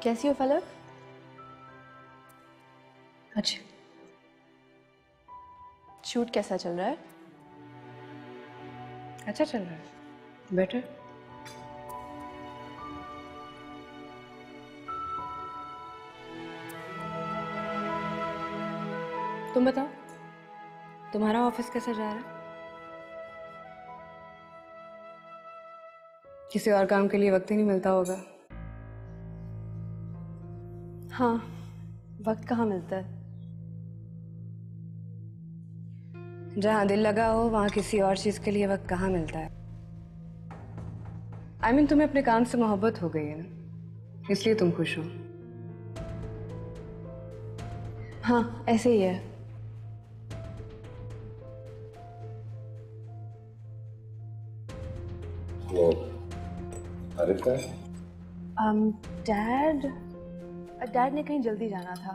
कैसी हो फलक? अच्छी। शूट कैसा चल रहा है? अच्छा चल रहा है, बेटर। तुम बताओ, तुम्हारा ऑफिस कैसा जा रहा है? किसी और काम के लिए वक्त ही नहीं मिलता होगा। हाँ, वक्त कहाँ मिलता है। जहाँ दिल लगा हो वहाँ किसी और चीज के लिए वक्त कहाँ मिलता है। I mean, तुम्हें अपने काम से मोहब्बत हो गई है ना, इसलिए तुम खुश हो। हाँ, ऐसे ही है। वो आरिफ का है? डैड डैड ने कहीं जल्दी जाना था।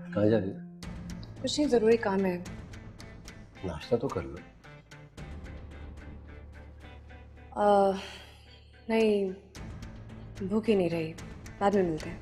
कहाँ जा रही है? कुछ नहीं, जरूरी काम है। नाश्ता तो कर लो। नहीं, भूख ही नहीं रही, बाद में मिलते हैं।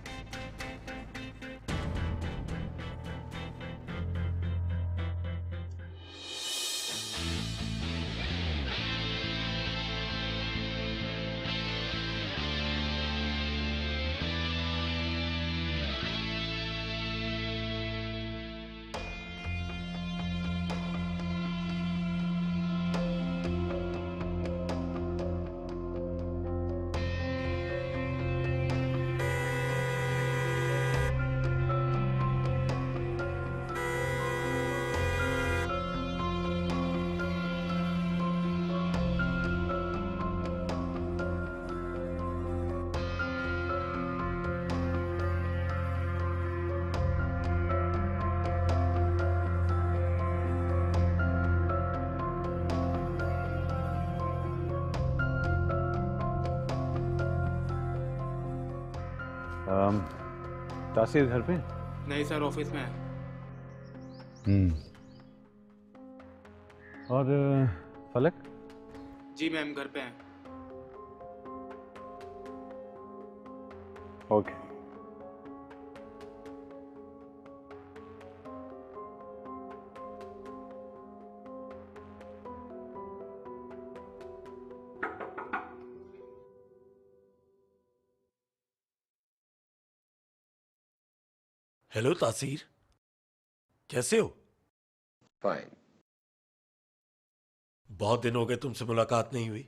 तासीर घर पे? नहीं सर, ऑफिस में है। और फलक? जी मैम, घर पे हैं। ओके। हेलो तासीर, कैसे हो? फाइन। बहुत दिन हो गए तुमसे मुलाकात नहीं हुई।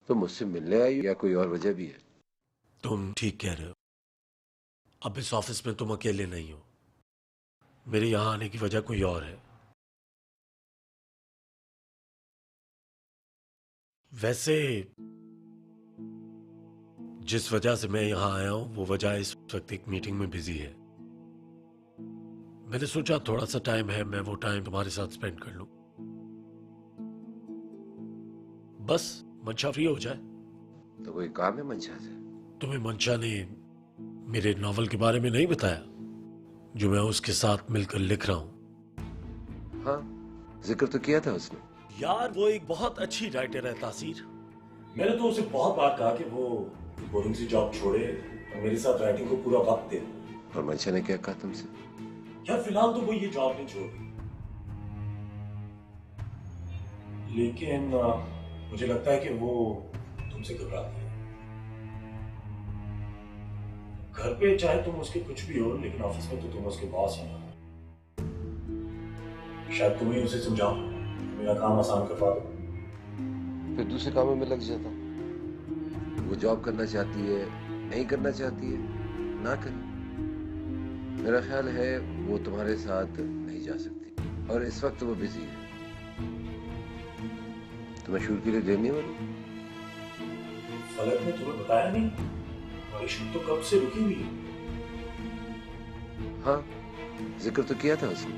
तो मुझसे मिलने आई या कोई और वजह भी है? तुम ठीक कह रहे हो। अब इस ऑफिस में तुम अकेले नहीं हो। मेरे यहां आने की वजह कोई और है। वैसे जिस वजह से मैं यहां आया हूं वो वजह इस वक्त एक मीटिंग में बिजी है। मैंने सोचा थोड़ा सा टाइम है, मैं वो टाइम तुम्हारे साथ स्पेंड कर लूं। बस मंशा फ्री हो जाए। तो कोई काम है मंशा से? तुम्हें मंशा ने मेरे नॉवल के बारे में नहीं बताया जो मैं उसके साथ मिलकर लिख रहा हूं? हाँ, जिक्र तो किया था उसने। यार वो एक बहुत अच्छी राइटर है तासीर। मैंने तो उसे बहुत बार कहा कि वो बोरिंग सी जॉब छोड़े और मेरे साथ राइटिंग को पूरा वक्त दे। और मंशा ने क्या कहा तुमसे? यार फिलहाल तो वो ये जॉब नहीं छोड़ रही, लेकिन मुझे लगता है कि वो तुमसे घबराती है। घर पे चाहे तुम उसके कुछ भी हो, लेकिन ऑफिस में तो तुम उसके बॉस हो ना। शायद तुम ही उसे समझाओ, मेरा काम आसान करवा दो। फिर दूसरे कामों में लग जाता। वो जॉब करना चाहती है, नहीं करना चाहती है, ना करे। मेरा ख्याल है वो तुम्हारे साथ नहीं जा सकती और इस वक्त वो बिजी है। तुम्हें शूट के लिए देर नहीं हो रही? फलक ने तुम्हें बताया नहीं? हमारी शूट तो कब से रुकी हुई है। हाँ, जिक्र तो किया था उसने।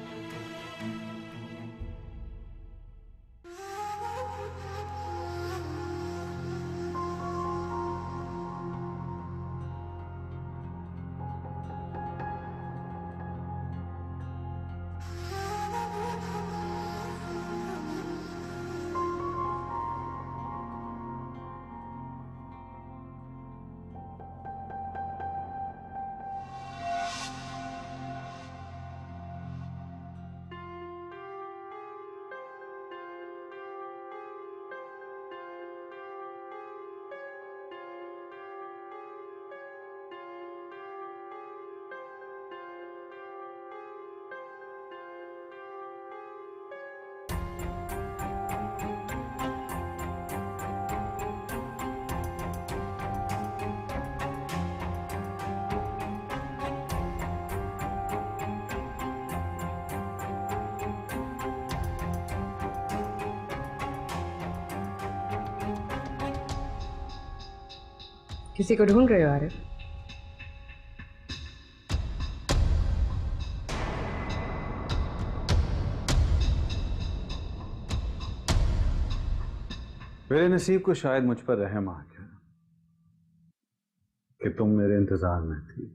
किसी को ढूंढ रहे हो आरिफ? मेरे नसीब को शायद मुझ पर रहम आ गया कि तुम मेरे इंतजार में थी।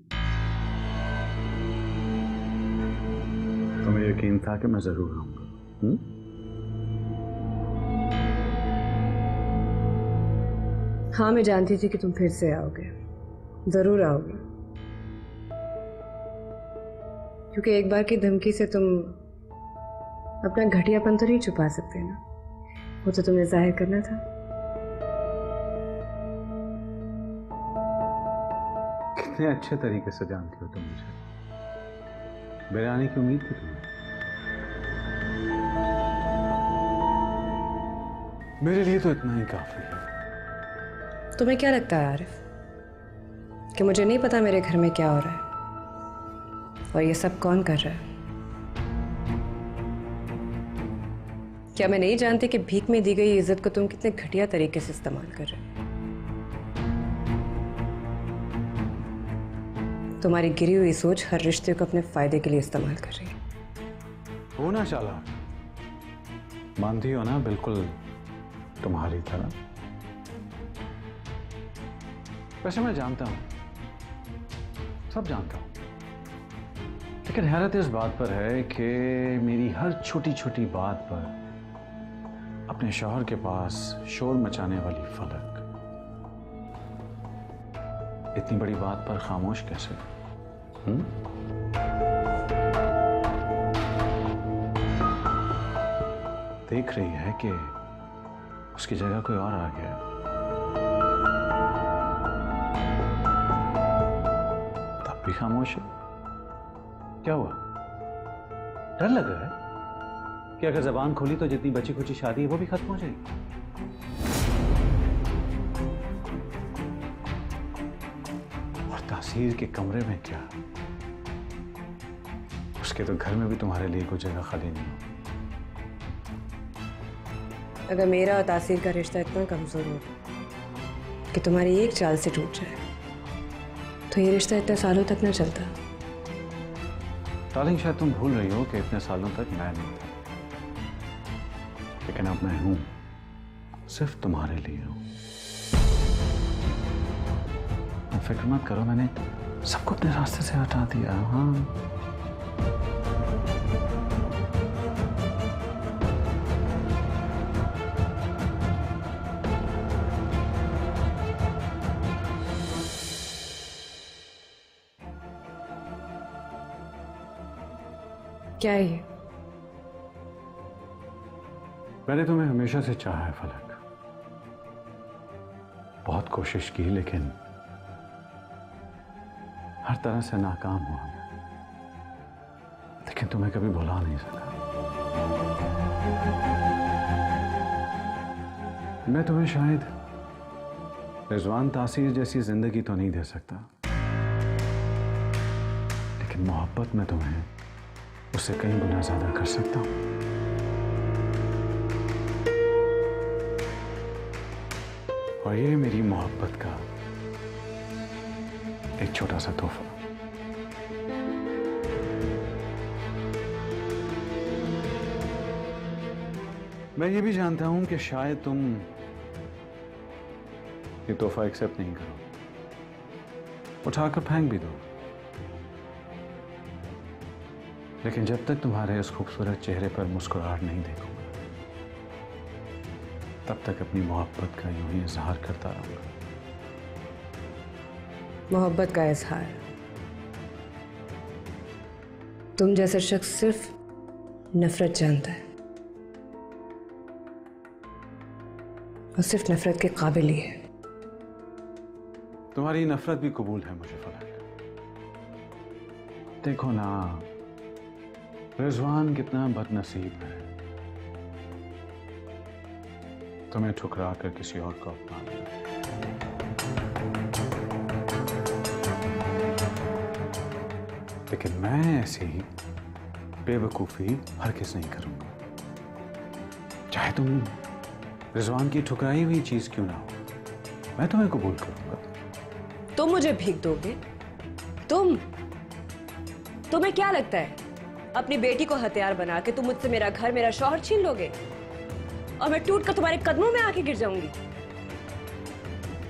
तुम्हें यकीन था कि मैं जरूर आऊंगा। हाँ, मैं जानती थी कि तुम फिर से आओगे, जरूर आओगे, क्योंकि एक बार की धमकी से तुम अपना घटियापन तो नहीं छुपा सकते ना, वो तो तुम्हें जाहिर करना था। कितने अच्छे तरीके से जानती हो तुम मुझे। मेरे आने की उम्मीद थी तुम्हें। मेरे लिए तो इतना ही काफी है। तुम्हें क्या लगता है आरिफ कि मुझे नहीं पता मेरे घर में क्या हो रहा है और ये सब कौन कर रहा है? क्या मैं नहीं जानती कि भीख में दी गई इज्जत को तुम कितने घटिया तरीके से इस्तेमाल कर रहे हो? तुम्हारी गिरी हुई सोच हर रिश्ते को अपने फायदे के लिए इस्तेमाल कर रही है। हो ना चालाक, मानती हो ना, बिल्कुल तुम्हारी तरह। वैसे मैं जानता हूं, सब जानता हूं, लेकिन हैरत इस बात पर है कि मेरी हर छोटी छोटी बात पर अपने शौहर के पास शोर मचाने वाली फलक इतनी बड़ी बात पर खामोश कैसे? देख रही है कि उसकी जगह कोई और आ गया। तब भी खामोश है। क्या हुआ? डर लग रहा है कि अगर जबान खोली तो जितनी बची खुची शादी है वो भी खत्म हो जाएगी। और तासीर के कमरे में क्या, उसके तो घर में भी तुम्हारे लिए कोई जगह खाली नहीं हो। अगर मेरा और तासीर का रिश्ता इतना कमजोर हो कि तुम्हारी एक चाल से टूट जाए तो ये रिश्ता इतने सालों तक न चलता। डार्लिंग, शायद तुम भूल रही हो कि इतने सालों तक मैं नहीं था, लेकिन अब मैं हूं, सिर्फ तुम्हारे लिए हूं। फिक्र मत करो, मैंने सबको अपने रास्ते से हटा दिया। हाँ, क्या है ये? मैंने तुम्हें हमेशा से चाहा है फलक, बहुत कोशिश की, लेकिन हर तरह से नाकाम हुआ मैं, लेकिन तुम्हें कभी भुला नहीं सका। मैं तुम्हें शायद रिजवान तासीर जैसी जिंदगी तो नहीं दे सकता, लेकिन मोहब्बत में तुम्हें उससे कई गुना ज्यादा कर सकता हूं। और ये मेरी मोहब्बत का एक छोटा सा तोहफा। मैं ये भी जानता हूं कि शायद तुम ये तोहफा एक्सेप्ट नहीं करो, उठाकर फेंक भी दो, लेकिन जब तक तुम्हारे इस खूबसूरत चेहरे पर मुस्कुराहट नहीं देखूंगा तब तक अपनी मोहब्बत का यूं ही इजहार करता रहूंगा। मोहब्बत का इजहार तुम जैसा शख्स सिर्फ नफरत जानता है और सिर्फ नफरत के काबिल ही है। तुम्हारी नफरत भी कबूल है मुझे फलक। देखो ना, रिजवान कितना बदनसीब है, तुम्हें ठुकरा कर किसी और को अपना लिया। लेकिन मैं ऐसी बेवकूफी हरगिज़ नहीं करूंगा, चाहे तुम रिजवान की ठुकराई हुई चीज क्यों ना हो, मैं तुम्हें कबूल करूंगा। तुम मुझे भीख दोगे? तुम्हें क्या लगता है अपनी बेटी को हथियार बना के तुम मुझसे मेरा घर, मेरा शौहर छीन लोगे और मैं टूट कर तुम्हारे कदमों में आके गिर जाऊंगी?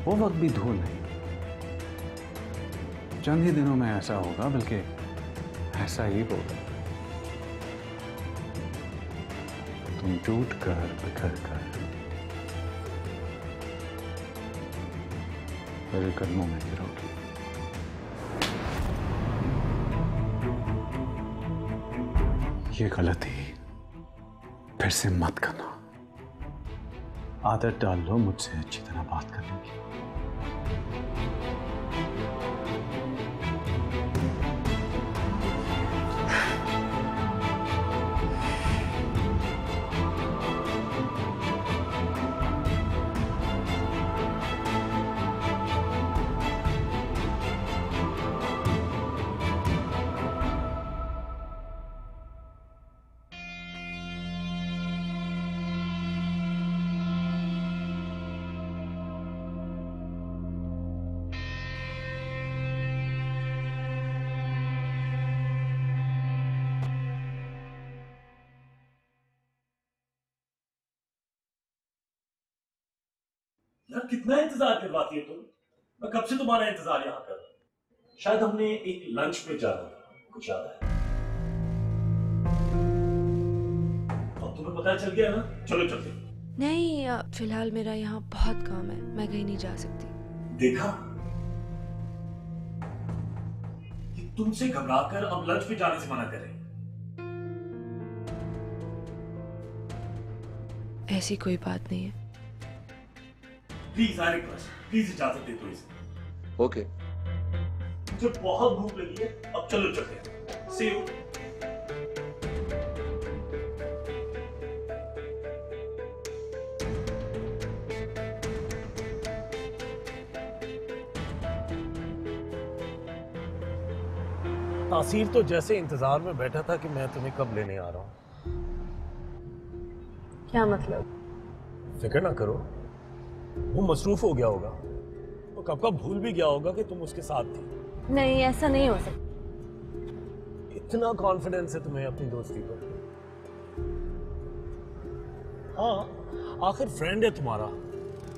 वो वक्त भी दूर नहीं, चंद ही दिनों में ऐसा होगा, बल्कि ऐसा ही होगा। तुम टूट कर बिखर कर मेरे कदमों में गिरोगी। ये गलती फिर से मत करना। आदत डाल लो मुझसे अच्छी तरह बात करने की। यार कितना इंतजार करवाती है तुम। मैं कब से तुम्हारा इंतजार यहाँ कर रहा हूं। शायद हमने एक लंच पे जाना था, कुछ याद है? अब तुम्हें पता चल गया ना, चलो चलते। नहीं, फिलहाल मेरा यहाँ बहुत काम है, मैं कहीं नहीं जा सकती। देखा, ये तुमसे घबराकर अब लंच पे जाने से मना कर रहे हैं। ऐसी कोई बात नहीं है। प्लीज आई रिक्वेस्ट, प्लीज इजाजत दे दो इसे। ओके। मुझे बहुत भूख लगी है, अब चलो चलते हैं। सी यू। तासीर तो जैसे इंतजार में बैठा था कि मैं तुम्हें कब लेने आ रहा हूं। क्या मतलब? फिक्र ना करो, वो मसरूफ हो गया होगा, वो कब कब भूल भी गया होगा कि तुम उसके साथ थी। नहीं, ऐसा नहीं हो सकता। इतना कॉन्फिडेंस है तुम्हें अपनी दोस्ती पर। हाँ, आखिर फ्रेंड है तुम्हारा,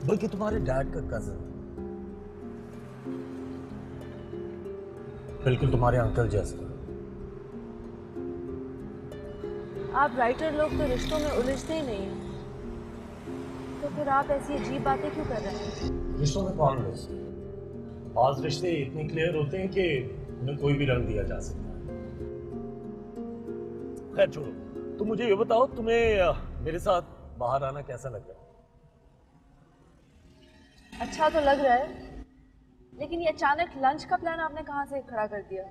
बल्कि तुम्हारे डैड का कजन, बिल्कुल तुम्हारे अंकल जैसा। आप राइटर लोग तो रिश्तों में उलझते ही नहीं हैं, तो फिर आप ऐसी अजीब बातें क्यों कर रहे हैं? रिश्तों में कौन उलझते? बाज रिश्ते इतने क्लियर होते हैं कि उन्हें कोई भी रंग दिया जा सकता है। खैर छोड़ो, तुम मुझे ये बताओ, तुम्हें मेरे साथ बाहर आना कैसा लग रहा है? अच्छा तो लग रहा है, लेकिन ये अचानक लंच का प्लान आपने कहाँ से खड़ा कर दिया?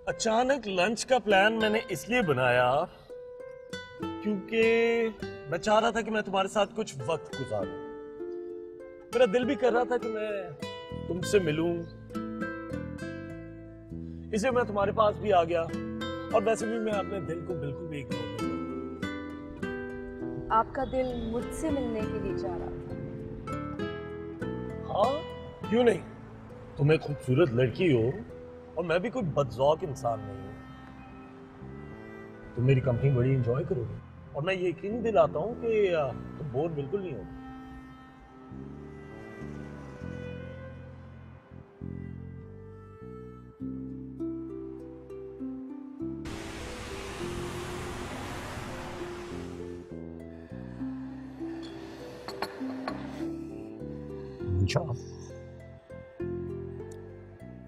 अचानक लंच का प्लान मैंने इसलिए बनाया क्योंकि मैं चाह रहा था कि मैं तुम्हारे साथ कुछ वक्त गुजारूं। मेरा दिल भी कर रहा था कि मैं तुमसे मिलूं, इसलिए मैं तुम्हारे पास भी आ गया। और वैसे भी मैं अपने दिल को बिल्कुल भी इग्नोर नहीं करता। आपका दिल मुझसे मिलने के लिए चाह रहा था? हाँ, क्यों नहीं। तुम एक खूबसूरत लड़की हो और मैं भी कोई बदज़ौक इंसान नहीं हूं। तुम मेरी कंपनी बड़ी एंजॉय करोगे और मैं ये यकीन दिलाता हूं कि तुम बोर बिल्कुल नहीं होगे।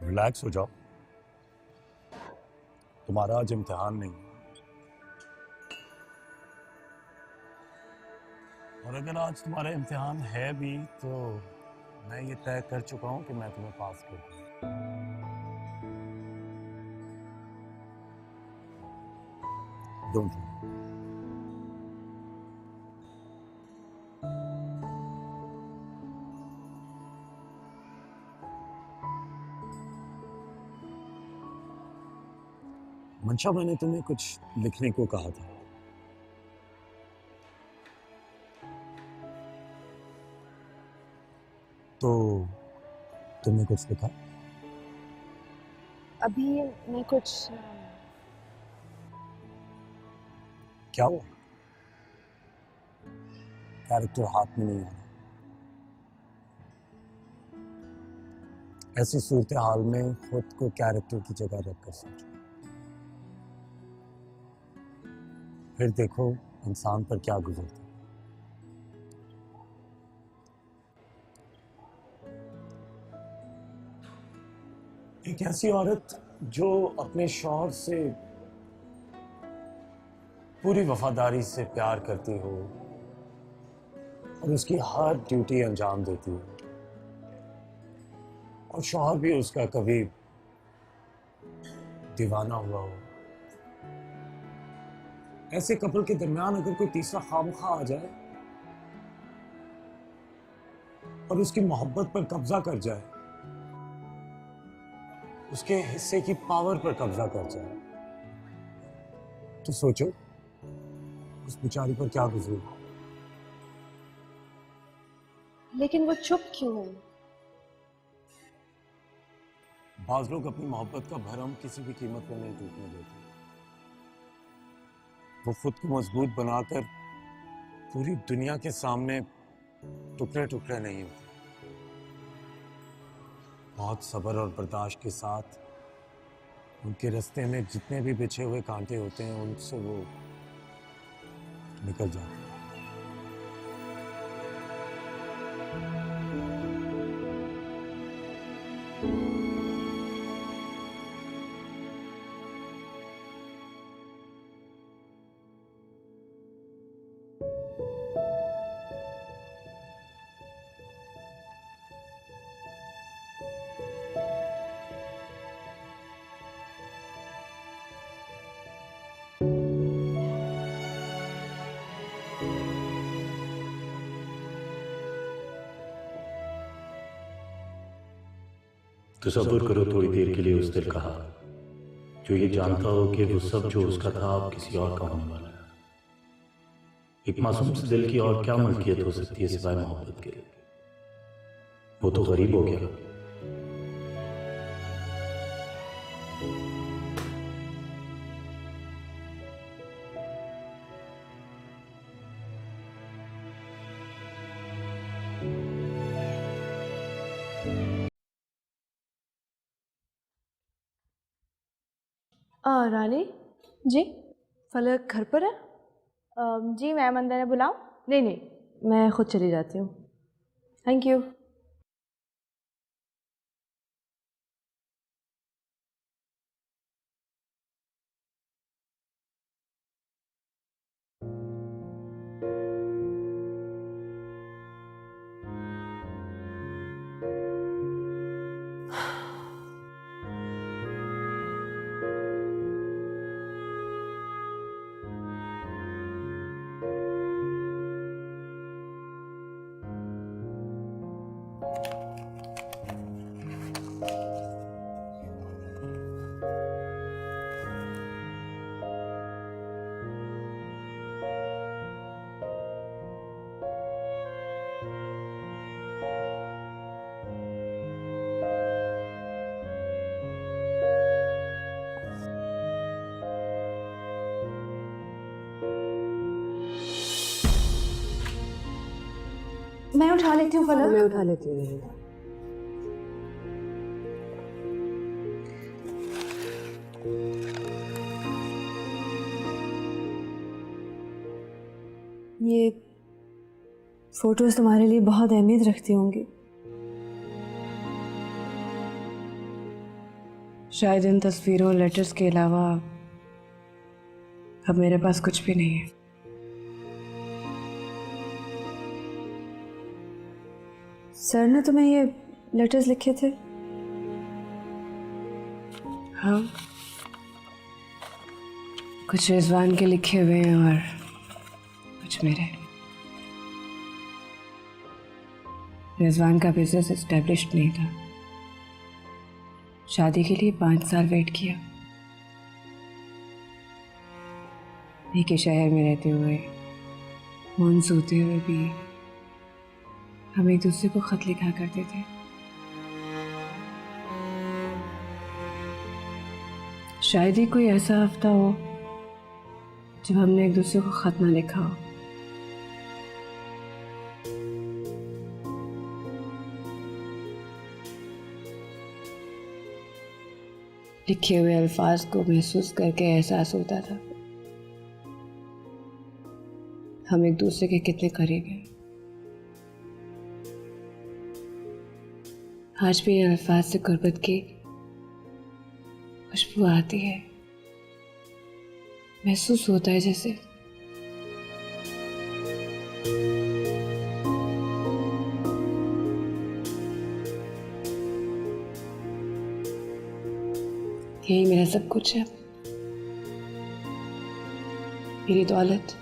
रिलैक्स हो जाओ, तुम्हारा आज इम्तिहान नहीं है। और अगर आज तुम्हारा इम्तिहान है भी तो मैं ये तय कर चुका हूं कि मैं तुम्हें पास कर दूंगा। Don't worry. मंशा, मैंने तुम्हें कुछ लिखने को कहा था। तो तुमने कुछ लिखा? अभी मैं कुछ क्या हुआ? कैरेक्टर हाथ में नहीं आ रहा। ऐसी सूरत हाल में खुद को कैरेक्टर की जगह रखकर सोचो, फिर देखो इंसान पर क्या गुजरता है। एक ऐसी औरत जो अपने शौहर से पूरी वफादारी से प्यार करती हो और उसकी हर ड्यूटी अंजाम देती हो, और शौहर भी उसका कभी दीवाना हुआ हो, ऐसे कपल के दरमियान अगर कोई तीसरा खामखा आ जाए और उसकी मोहब्बत पर कब्जा कर जाए, उसके हिस्से की पावर पर कब्जा कर जाए, तो सोचो उस बेचारी पर क्या गुजरेगा। लेकिन वो चुप क्यों है? बाज लोग अपनी मोहब्बत का भरम किसी भी कीमत पर नहीं टूटने देते। वो खुद को मजबूत बनाकर पूरी दुनिया के सामने टुकड़े टुकड़े नहीं होते। बहुत सब्र और बर्दाश्त के साथ उनके रास्ते में जितने भी बिछे हुए कांटे होते हैं उनसे वो निकल जाते हैं। तसव्वुर करो थोड़ी देर के लिए उस दिल का हाल, जो ये जानता हो कि वो सब जो उसका था अब किसी और का होने वाला है। एक मासूम से दिल की और क्या मलकियत हो सकती है सिवाय मोहब्बत के? वो तो गरीब हो गया। रानी जी फलक घर पर है? जी मैम, अंदर है, बुलाऊं? नहीं नहीं, मैं खुद चली जाती हूँ। Thank you. मैं उठा लेती हूँ फलक। मैं उठा लेती हूँ। ये फोटोज तुम्हारे लिए बहुत अहमियत रखती होंगी। शायद इन तस्वीरों लेटर्स के अलावा अब मेरे पास कुछ भी नहीं है। सर ने तुम्हें ये लेटर्स लिखे थे? हाँ, कुछ रिजवान के लिखे हुए हैं और कुछ मेरे। रिजवान का बिजनेस एस्टेब्लिश्ड नहीं था। शादी के लिए 5 साल वेट किया। एक ही शहर में रहते हुए, मौन सोते हुए भी हम एक दूसरे को खत लिखा करते थे। शायद ही कोई ऐसा हफ्ता हो जब हमने एक दूसरे को खत ना लिखा हो। लिखे हुए अल्फाज को महसूस करके एहसास होता था हम एक दूसरे के कितने करीब हैं। आज भी इन अल्फाज से गुर्बत की खुशबू आती है। महसूस होता है जैसे यही मेरा सब कुछ है, मेरी दौलत।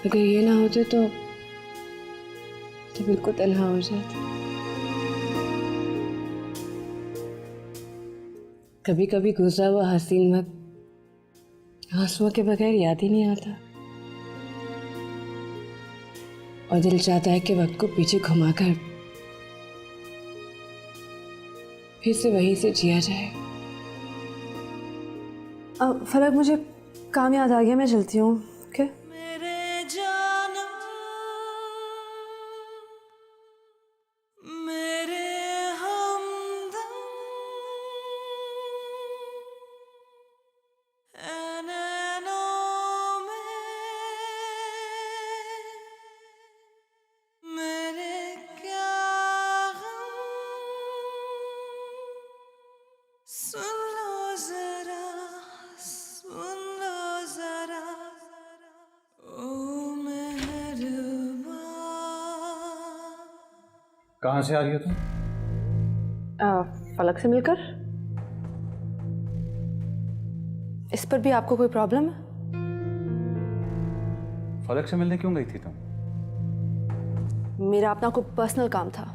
अगर ये ना होते तो बिल्कुल तन्हा हो जाती। कभी कभी गुजरा हुआ हसीन वक्त आंसुओं के बगैर याद ही नहीं आता और दिल चाहता है कि वक्त को पीछे घुमाकर फिर से वहीं से जिया जाए। फलक, मुझे काम याद आ गया, मैं चलती हूँ। ओके? कहाँ से आ रही हो तुम? फलक से मिलकर। इस पर भी आपको कोई प्रॉब्लम है? फलक से मिलने क्यों गई थी तुम? मेरा अपना कोई पर्सनल काम था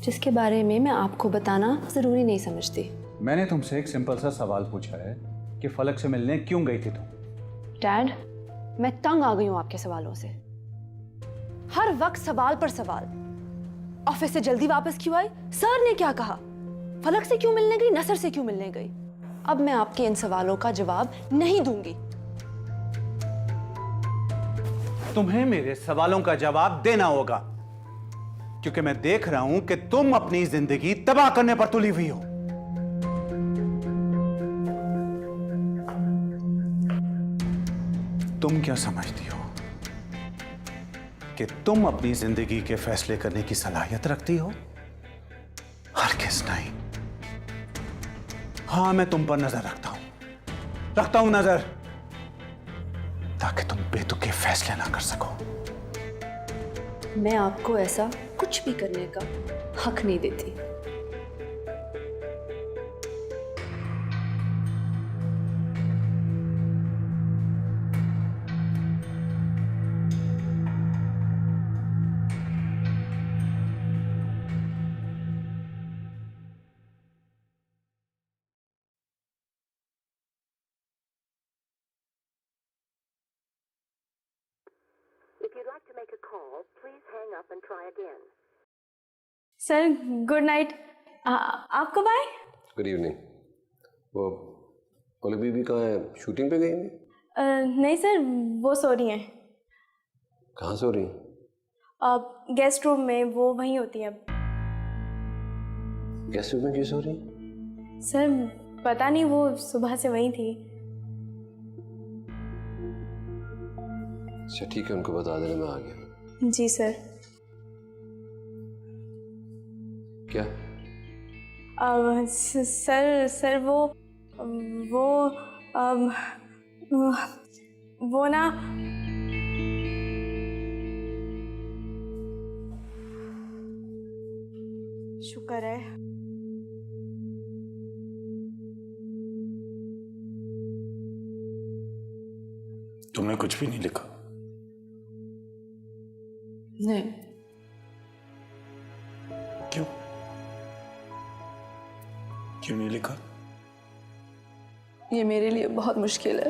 जिसके बारे में मैं आपको बताना जरूरी नहीं समझती। मैंने तुमसे एक सिंपल सा सवाल पूछा है कि फलक से मिलने क्यों गई थी तुम? डैड, मैं तंग आ गई हूं आपके सवालों से। हर वक्त सवाल पर सवाल। ऑफिस से जल्दी वापस क्यों आई? सर ने क्या कहा? फलक से क्यों मिलने गई? नसर से क्यों मिलने गई? अब मैं आपके इन सवालों का जवाब नहीं दूंगी। तुम्हें मेरे सवालों का जवाब देना होगा क्योंकि मैं देख रहा हूं कि तुम अपनी जिंदगी तबाह करने पर तुली हुई हो। तुम क्या समझती हो कि तुम अपनी जिंदगी के फैसले करने की सलाहियत रखती हो? हरगिज़ नहीं। हां, मैं तुम पर नजर रखता हूं नजर, ताकि तुम बेतुके फैसले ना कर सको। मैं आपको ऐसा कुछ भी करने का हक नहीं देती। Sir, good night. आप कब आए? Good evening. वो पलक बीबी कहाँ है? शूटिंग पे गई हैं? नहीं सर, वो सो रही हैं। कहाँ सो रही हैं? गेस्ट रूम में, वो वहीं होती हैं अब। गेस्ट रूम में क्यों सो रही हैं? सर पता नहीं, वो सुबह से वहीं थी। अच्छा ठीक है, उनको बता देना मैं आ गया। जी सर। क्या? सर वो ना, शुक्र है। तुमने कुछ भी नहीं लिखा? नहीं। क्यों? क्यों नहीं लिखा? ये मेरे लिए बहुत मुश्किल है।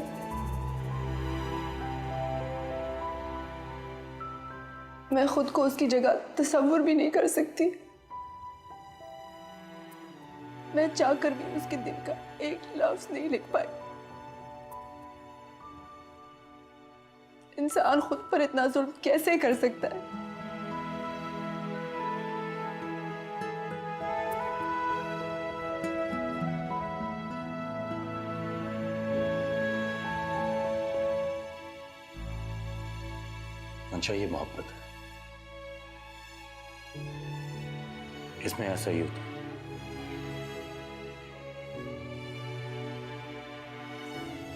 मैं खुद को उसकी जगह तसव्वुर भी नहीं कर सकती। मैं चाहकर भी उसके दिल का एक लफ्ज नहीं लिख पाई। इंसान खुद पर इतना जुल्म कैसे कर सकता है? मंशा, ये मोहब्बत है, इसमें ऐसा ही होता है।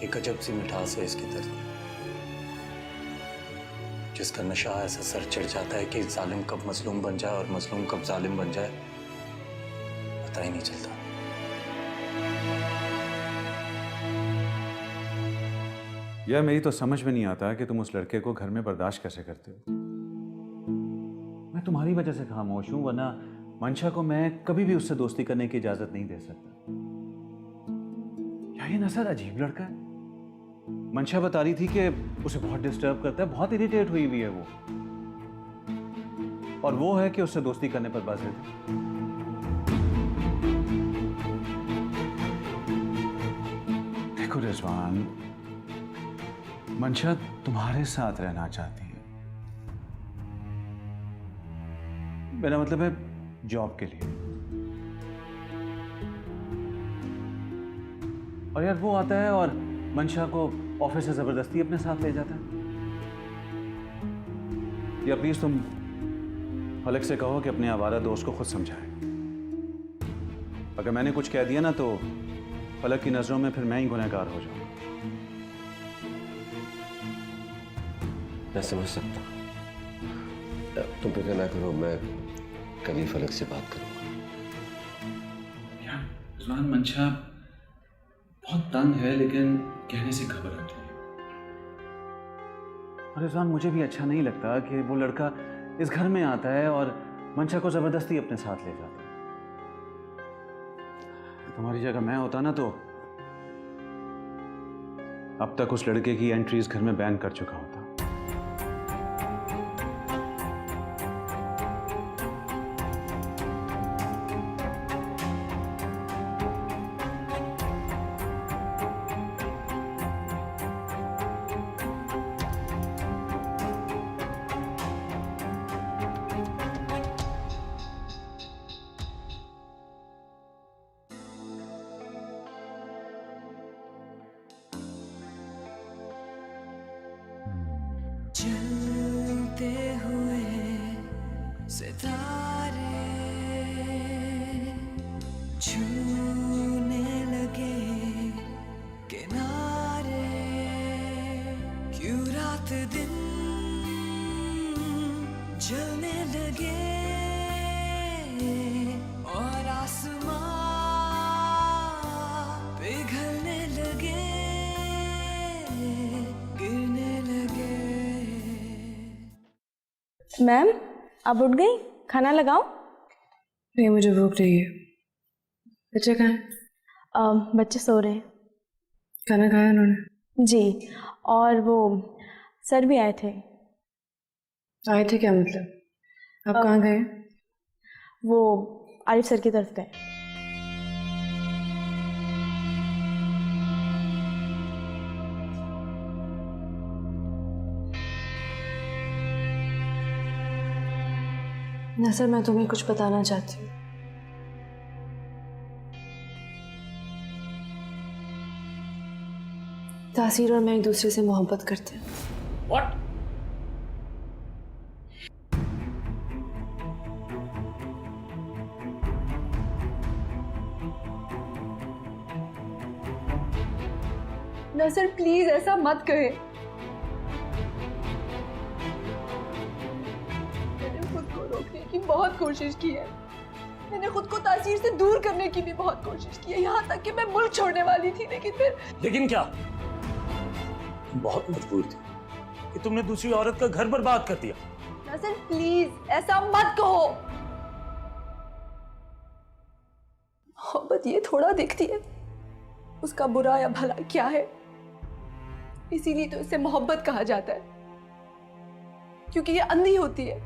एक अजब सी मिठास है इसकी दर्द, जिसका नशा ऐसा सर चढ़ जाता है कि जालिम कब मजलूम बन जाए और मजलूम कब जालिम बन जाए पता ही नहीं चलता। यह मेरी तो समझ में नहीं आता कि तुम उस लड़के को घर में बर्दाश्त कैसे करते हो। मैं तुम्हारी वजह से खामोश हूं, वरना मंशा को मैं कभी भी उससे दोस्ती करने की इजाजत नहीं दे सकता। क्या ये नसर अजीब लड़का है? मंशा बता रही थी कि उसे बहुत डिस्टर्ब करता है, बहुत इरिटेट हुई हुई है वो, और वो है कि उससे दोस्ती करने पर बाज़ है। देखो रिजवान, मंशा तुम्हारे साथ रहना चाहती है, मेरा मतलब है जॉब के लिए। और यार वो आता है और मंशा को ऑफिस से जबरदस्ती अपने साथ ले जाता है। या प्लीज तुम फलक से कहो कि अपने आवारा दोस्त को खुद समझाए। अगर मैंने कुछ कह दिया ना तो फलक की नजरों में फिर मैं ही गुनहगार हो जाऊंगा। मैं समझ सकता हूँ, तुम फिक्र ना करो, मैं कल ही फलक से बात करूंगा। यार रिजवान, मंशा बहुत तंग है, लेकिन कहने से घबराती है। और रिजवान, मुझे भी अच्छा नहीं लगता कि वो लड़का इस घर में आता है और मंशा को जबरदस्ती अपने साथ ले जाता है। तुम्हारी जगह मैं होता ना तो अब तक उस लड़के की एंट्री इस घर में बैन कर चुका होता। चलते हुए सितारे छूने लगे किनारे, क्यों रात दिन जलने लगे और आसमां पिघलने लगे, गिरने लगे। मैम, आप उठ गई? खाना लगाओ? नहीं, मुझे भूख नहीं है। बच्चे कहाँ हैं? बच्चे सो रहे हैं। खाना खाया उन्होंने? जी, और वो सर भी आए थे। आए थे क्या मतलब? आप कहाँ गए? वो आरिफ सर की तरफ गए। नसर, मैं तुम्हें कुछ बताना चाहती हूँ। तासीर और मैं एक दूसरे से मोहब्बत करते हैं। What? नसर प्लीज ऐसा मत कहे। मैंने खुद को रोकने की बहुत कोशिश की है, मैंने खुद को तासीर से दूर करने की भी बहुत कोशिश की है, यहाँ तक कि मैं मुल्क छोड़ने वाली थी, लेकिन क्या बहुत मजबूर थी कि तुमने दूसरी औरत का घर बर्बाद कर दिया। नसर प्लीज ऐसा मत कहो। मोहब्बत ये थोड़ा देखती है उसका बुरा या भला क्या है, इसीलिए तो इसे मोहब्बत कहा जाता है। क्योंकि ये अंधी होती है।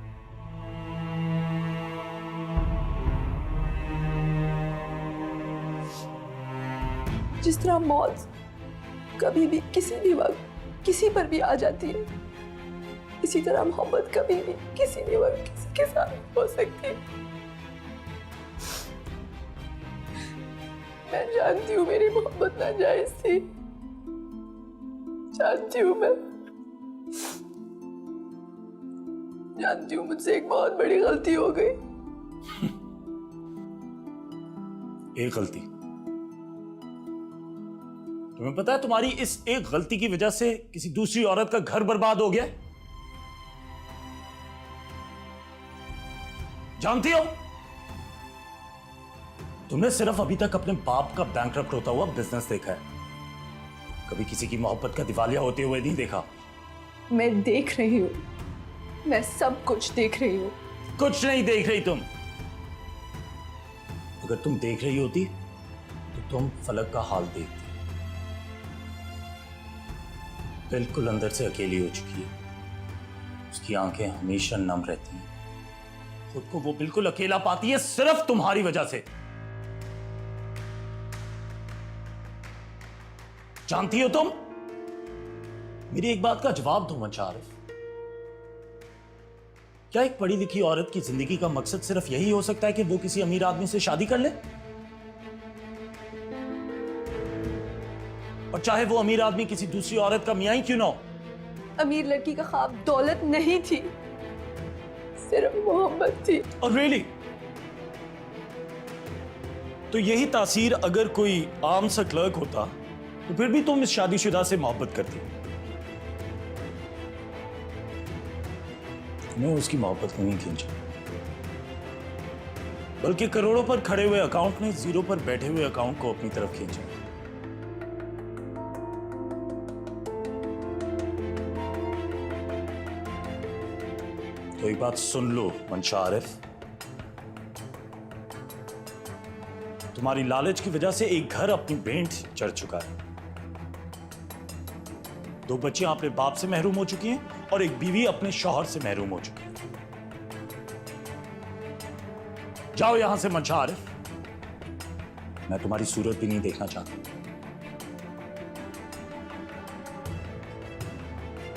जिस तरह मौत कभी भी किसी भी वक्त किसी पर भी आ जाती है, इसी तरह मोहब्बत कभी भी किसी भी वक्त किसी के साथ हो सकती है। मैं जानती हूँ मेरी मोहब्बत नाजायज थी, जानती हूँ मैं जानती हूँ मुझसे एक बहुत बड़ी गलती हो गई। एक गलती? तुम्हें पता है तुम्हारी इस एक गलती की वजह से किसी दूसरी औरत का घर बर्बाद हो गया? जानती हो, तुमने सिर्फ अभी तक अपने बाप का बैंकरप्ट होता हुआ बिजनेस देखा है, कभी किसी की मोहब्बत का दिवालिया होते हुए नहीं देखा। मैं देख रही हूँ, मैं सब कुछ देख रही हूँ। कुछ नहीं देख रही तुम। अगर तुम देख रही होती तो तुम फलक का हाल देखती। बिल्कुल अंदर से अकेली हो चुकी है, उसकी आंखें हमेशा नम रहती हैं, खुद को वो बिल्कुल अकेला पाती है सिर्फ तुम्हारी वजह से। जानती हो तुम, मेरी एक बात का जवाब दो मंशा आरिफ, क्या एक पढ़ी लिखी औरत की जिंदगी का मकसद सिर्फ यही हो सकता है कि वो किसी अमीर आदमी से शादी कर ले? और चाहे वो अमीर आदमी किसी दूसरी औरत का मियां ही क्यों ना हो। अमीर लड़की का ख्वाब दौलत नहीं थी, सिर्फ मोहब्बत थी। और रियली? तो यही तासीर अगर कोई आम सा क्लर्क होता तो फिर भी तुम इस शादीशुदा से मोहब्बत करती। मैं उसकी मोहब्बत को नहीं खींचा, बल्कि करोड़ों पर खड़े हुए अकाउंट ने जीरो पर बैठे हुए अकाउंट को अपनी तरफ खींचा। तो एक बात सुन लो मंशा आरिफ, तुम्हारी लालच की वजह से एक घर अपनी भेंट चढ़ चुका है, 2 बच्चियां अपने बाप से महरूम हो चुकी हैं और एक बीवी अपने शौहर से महरूम हो चुकी है। जाओ यहां से मंशा आरिफ, मैं तुम्हारी सूरत भी नहीं देखना चाहता।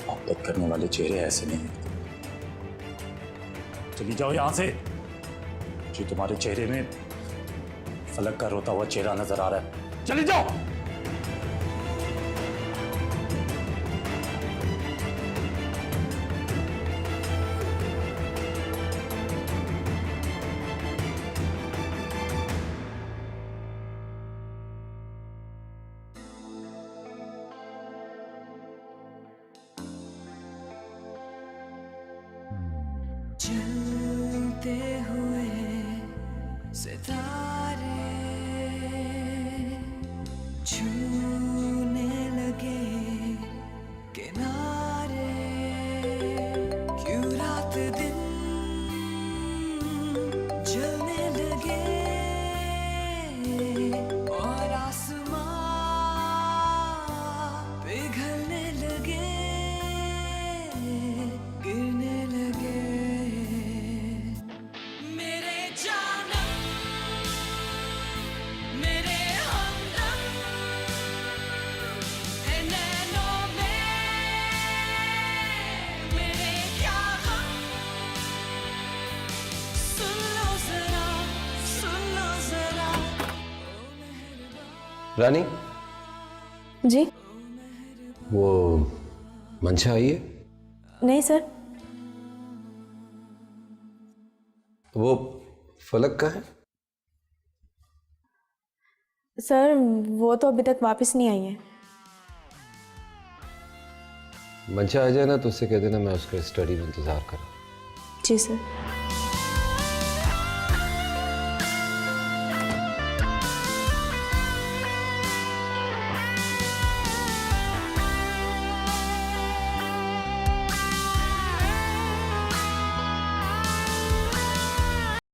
मोहब्बत करने वाले चेहरे ऐसे नहीं होते। चली जाओ यहां से, जो तुम्हारे चेहरे में फलक का रोता हुआ चेहरा नजर आ रहा है। चली जाओ। चलते हुए सितारे छूने लगे किनारे, क्यों रात दिन जलने लगे और आसमां पिघलने लगे, गिरने लगे। मेरे जानम, मेरे हमदम है नैनों में, मेरे क्या गम, सुन लो जरा, सुन लो जरा। रानी, जी वो मंशा आई है? नहीं सर। वो फलक का है? सर वो तो अभी तक वापस नहीं आई है। मंशा आ जाए ना तो उससे कह देना मैं उसका स्टडी में इंतजार कर रहा हूँ। जी सर।